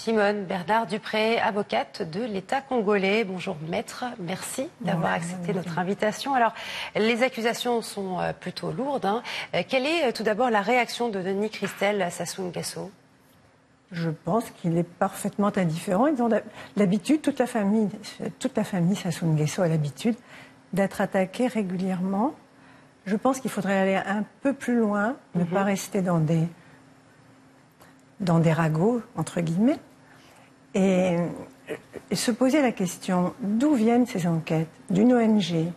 Simone Bernard-Dupré, avocate de l'État congolais. Bonjour maître, merci d'avoir accepté notre invitation. Alors, les accusations sont plutôt lourdes. Quelle est tout d'abord la réaction de Denis Christel Sassou Nguesso? Je pense qu'il est parfaitement indifférent. Ils ont l'habitude, toute la famille Sassou Nguesso a l'habitude d'être attaquée régulièrement. Je pense qu'il faudrait aller un peu plus loin, ne pas rester dans des ragots, entre guillemets, et se poser la question d'où viennent ces enquêtes d'une ONG,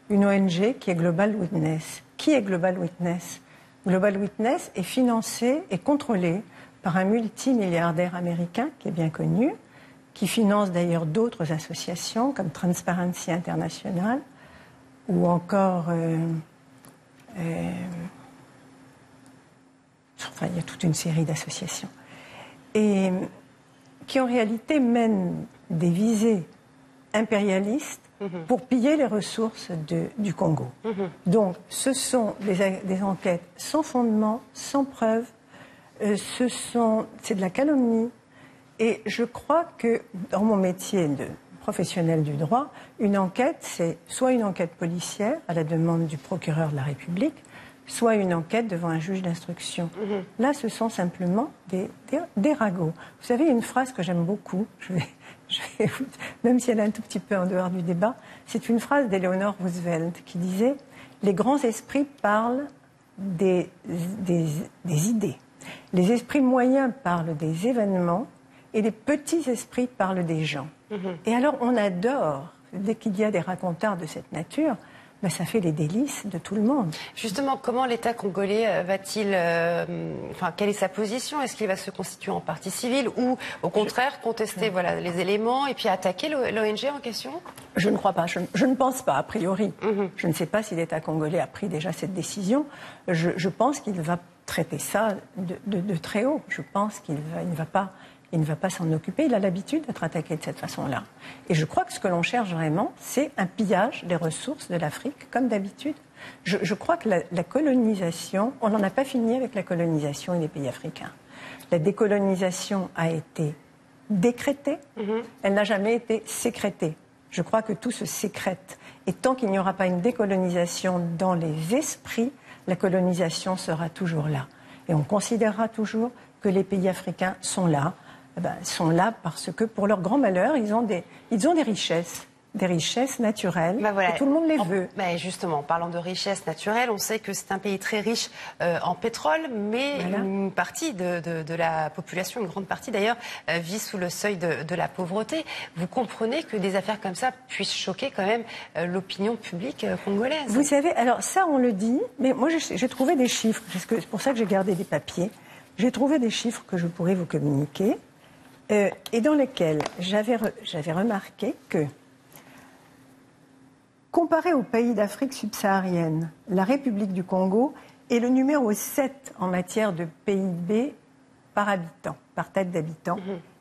une ONG qui est Global Witness. Qui est Global Witness? Global Witness est financé et contrôlé par un multimilliardaire américain qui est bien connu, qui finance d'ailleurs d'autres associations comme Transparency International ou encore... Enfin, il y a toute une série d'associations. Et qui en réalité mènent des visées impérialistes pour piller les ressources du Congo. Donc, ce sont des enquêtes sans fondement, sans preuve. C'est de la calomnie. Et je crois que dans mon métier de professionnel du droit, une enquête, c'est soit une enquête policière à la demande du procureur de la République, soit une enquête devant un juge d'instruction. Là, ce sont simplement des ragots. Vous savez, une phrase que j'aime beaucoup, même si elle est un tout petit peu en dehors du débat, c'est une phrase d'Eleanor Roosevelt qui disait « Les grands esprits parlent des idées. Les esprits moyens parlent des événements et les petits esprits parlent des gens. » Et alors, on adore, dès qu'il y a des racontars de cette nature, ben, ça fait les délices de tout le monde. Justement, comment l'État congolais va-t-il... quelle est sa position? Est-ce qu'il va se constituer en partie civile ou, au contraire, contester les éléments et puis attaquer l'ONG en question? Je ne crois pas. Je ne pense pas, a priori. Je ne sais pas si l'État congolais a pris déjà cette décision. Je pense qu'il va traiter ça de très haut. Je pense qu'il ne va pas s'en occuper. Il a l'habitude d'être attaqué de cette façon-là. Et je crois que ce que l'on cherche vraiment, c'est un pillage des ressources de l'Afrique, comme d'habitude. Je crois que la colonisation, on n'en a pas fini avec la colonisation et les pays africains. La décolonisation a été décrétée, elle n'a jamais été sécrétée. Je crois que tout se sécrète. Et tant qu'il n'y aura pas une décolonisation dans les esprits, la colonisation sera toujours là. Et on considérera toujours que les pays africains sont là. Sont là parce que, pour leur grand malheur, ils ont des richesses naturelles, et tout le monde les veut. Justement, en parlant de richesses naturelles, on sait que c'est un pays très riche en pétrole, mais une partie de la population, une grande partie d'ailleurs, vit sous le seuil de la pauvreté. Vous comprenez que des affaires comme ça puissent choquer quand même l'opinion publique congolaise? Vous savez, alors ça on le dit, mais moi j'ai trouvé des chiffres, c'est pour ça que j'ai gardé des papiers. J'ai trouvé des chiffres que je pourrais vous communiquer. Et dans lesquels j'avais remarqué que, comparé aux pays d'Afrique subsaharienne, la République du Congo est le numéro 7 en matière de PIB par habitant, par tête d'habitant.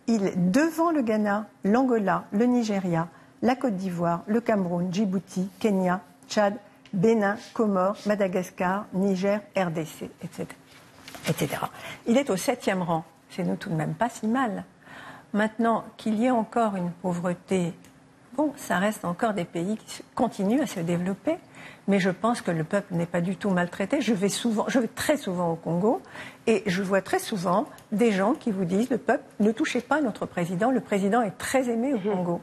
Il est devant le Ghana, l'Angola, le Nigeria, la Côte d'Ivoire, le Cameroun, Djibouti, Kenya, Tchad, Bénin, Comores, Madagascar, Niger, RDC, etc. Il est au 7e rang. C'est nous tout de même pas si mal. Maintenant, qu'il y ait encore une pauvreté, ça reste encore des pays qui continuent à se développer, mais je pense que le peuple n'est pas du tout maltraité. Je vais très souvent au Congo, et je vois très souvent des gens qui vous disent, le peuple, ne touchez pas notre président, le président est très aimé au Congo.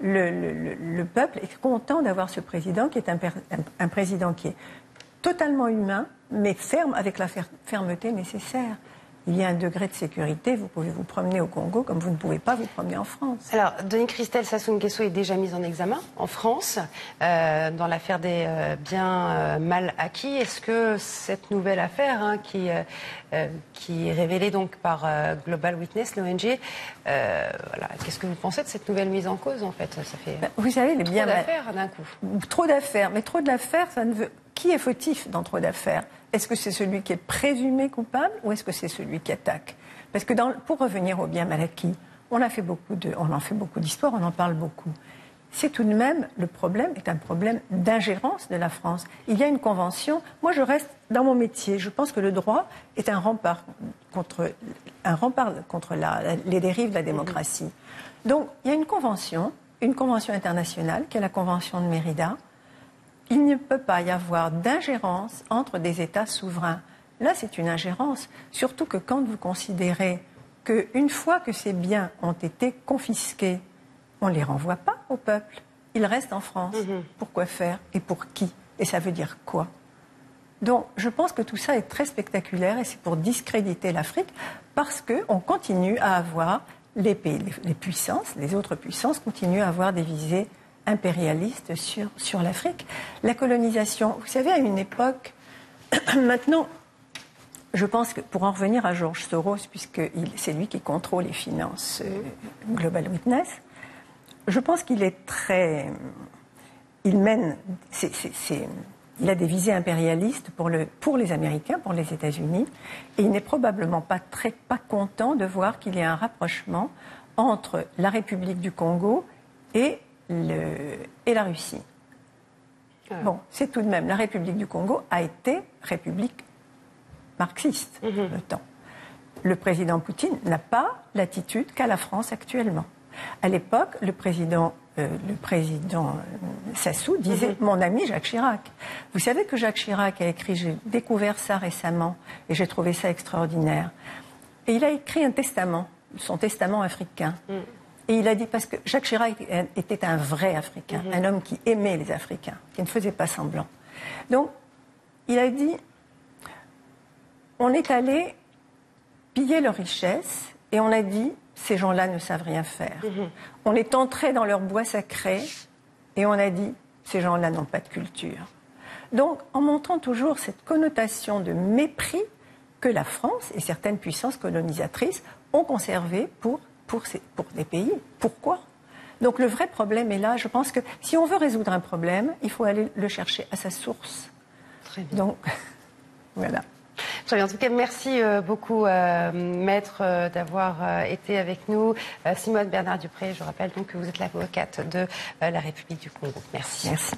Le peuple est content d'avoir ce président qui est un président qui est totalement humain, mais ferme, avec la fermeté nécessaire. Il y a un degré de sécurité, vous pouvez vous promener au Congo comme vous ne pouvez pas vous promener en France. Alors, Denis Christel Sassou Nguesso est déjà mis en examen en France dans l'affaire des biens mal acquis. Est-ce que cette nouvelle affaire qui est révélée donc par Global Witness, l'ONG, qu'est-ce que vous pensez de cette nouvelle mise en cause en fait? Ça fait vous savez, les biens d'affaires d'un coup. Trop d'affaires, mais trop d'affaires, ça ne veut... Qui est fautif dans trop d'affaires? Est-ce que c'est celui qui est présumé coupable ou est-ce que c'est celui qui attaque? Parce que pour revenir aux biens mal acquis, on en fait beaucoup d'histoires, on en parle beaucoup. c'est tout de même, le problème est un problème d'ingérence de la France. Il y a une convention. Moi, je reste dans mon métier. Je pense que le droit est un rempart contre les dérives de la démocratie. Donc, il y a une convention internationale, qui est la Convention de Mérida. Il ne peut pas y avoir d'ingérence entre des États souverains. Là, c'est une ingérence. Surtout que quand vous considérez qu'une fois que ces biens ont été confisqués, on ne les renvoie pas au peuple. Ils restent en France. Pourquoi faire et pour qui? Et ça veut dire quoi? Donc, je pense que tout ça est très spectaculaire et c'est pour discréditer l'Afrique parce qu'on continue à avoir les pays, les puissances, les autres puissances continuent à avoir des visées impérialistes sur l'Afrique. La colonisation, vous savez, à une époque, maintenant, je pense que pour en revenir à George Soros, puisque c'est lui qui contrôle les finances Global Witness, je pense qu'il est très... Il mène... Il a des visées impérialistes pour les Américains, pour les États-Unis, et il n'est probablement pas content de voir qu'il y a un rapprochement entre la République du Congo et la Russie. Bon, c'est tout de même, la République du Congo a été république marxiste le temps. Le président Poutine n'a pas l'attitude qu'a la France actuellement. À l'époque, le président Sassou disait « Mon ami Jacques Chirac ». Vous savez que Jacques Chirac a écrit, j'ai découvert ça récemment et j'ai trouvé ça extraordinaire. Et il a écrit un testament, son testament africain. Et il a dit, parce que Jacques Chirac était un vrai Africain, un homme qui aimait les Africains, qui ne faisait pas semblant. Donc, il a dit, on est allé piller leurs richesses et on a dit, ces gens-là ne savent rien faire. On est entré dans leur bois sacré et on a dit, ces gens-là n'ont pas de culture. Donc, en montrant toujours cette connotation de mépris que la France et certaines puissances colonisatrices ont conservé pour des pays. Pourquoi? Donc le vrai problème est là. Je pense que si on veut résoudre un problème, il faut aller le chercher à sa source. Très bien. Donc, voilà. Très bien. En tout cas, merci beaucoup, Maître, d'avoir été avec nous. Simone Bernard-Dupré, je rappelle donc que vous êtes l'avocate de la République du Congo. Merci. Merci.